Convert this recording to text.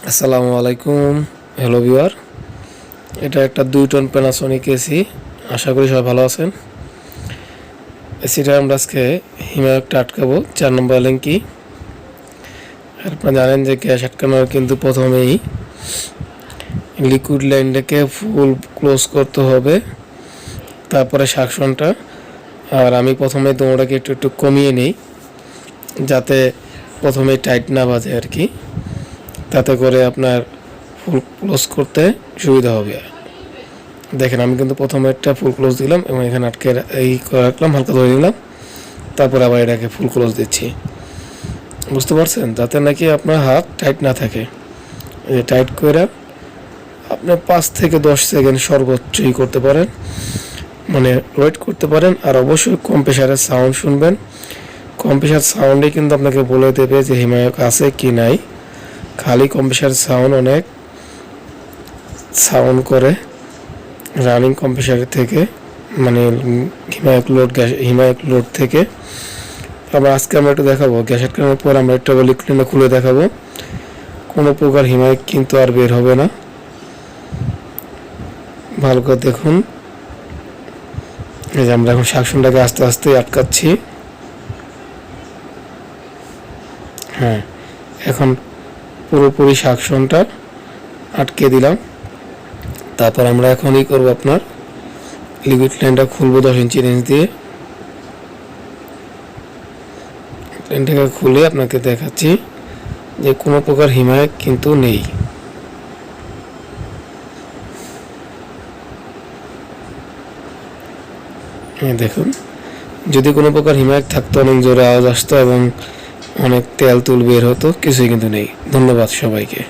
আসসালামু আলাইকুম। Hello viewer, এটা একটা 2 টন প্যানাসোনিক এসি। আশা করি সবাই ভালো আছেন। এসিটা আমরা আজকে হিমায়কটা আটকাবো 4 নম্বর লিঙ্কি। আপনারা জানেন যে গ্যাস আটকানোর কিন্তু প্রথমেই লিকুইড লাইনটাকে ফুল ক্লোজ করতে হবে, তারপরে সাকশনটা। আর আমি প্রথমে দৌড়াকে একটু একটু কমিয়ে নিই, যাতে প্রথমে টাইট না বাজে আর কি, তাতে করে আপনার ফুল ক্লোজ করতে সুবিধা হবে। দেখেন, আমি কিন্তু প্রথমে একটা ফুল ক্লোজ দিলাম এবং এখানে আটকে এই করে রাখলাম, হালকা ধরে নিলাম, তারপরে আবার এটাকে ফুল ক্লোজ দিচ্ছি। বুঝতে পারছেন? যাতে নাকি আপনার হাত টাইট না থাকে। এই টাইট করে আপনি 5 থেকে 10 সেকেন্ড সর্বোচ্চই করতে পারেন, মানে ওয়েট করতে পারেন। আর অবশ্যই কম্প্রেসারের সাউন্ড শুনবেন। কম্প্রেসার সাউন্ডে কিন্তু আপনাকে বলে দেবে যে হিমায়ক আছে কি নাই। খালি কম্প্রেসার সাউন্ড অনেক সাউন্ড করে রানিং কম্প্রেসারের থেকে, মানে হিমায়ক লোড থেকে। আবার আজকে আমরা একটু দেখাবো গ্যাস আটকানোর পর আমরা একটা লিকুইডটা খুলে দেখাবো। কোনো প্রকার হিমায়ক কিন্তু আর বের হবে না। ভালো করে দেখুন। এই যে আমরা এখন সাকশনটাকে আস্তে আস্তে আটকাচ্ছি। হ্যাঁ, এখন পুরোপুরি সাকশনটা আটকে দিলাম। তারপর আমরা এখন করবো, আপনার লিকুইড লাইনটা খুলবো 10 ইঞ্চি রেঞ্জ দিয়ে। লাইনটাকে খুলে আপনাকে দেখাচ্ছি যে কোনো প্রকার হিমায়ক কিন্তু নেই। দেখুন, যদি কোনো প্রকার হিমায়ক থাকতো অনেক জোরে আওয়াজ আসতো এবং অনেক তেল তুল বের হতো, কিছুই কিন্তু নেই। ধন্যবাদ সবাইকে।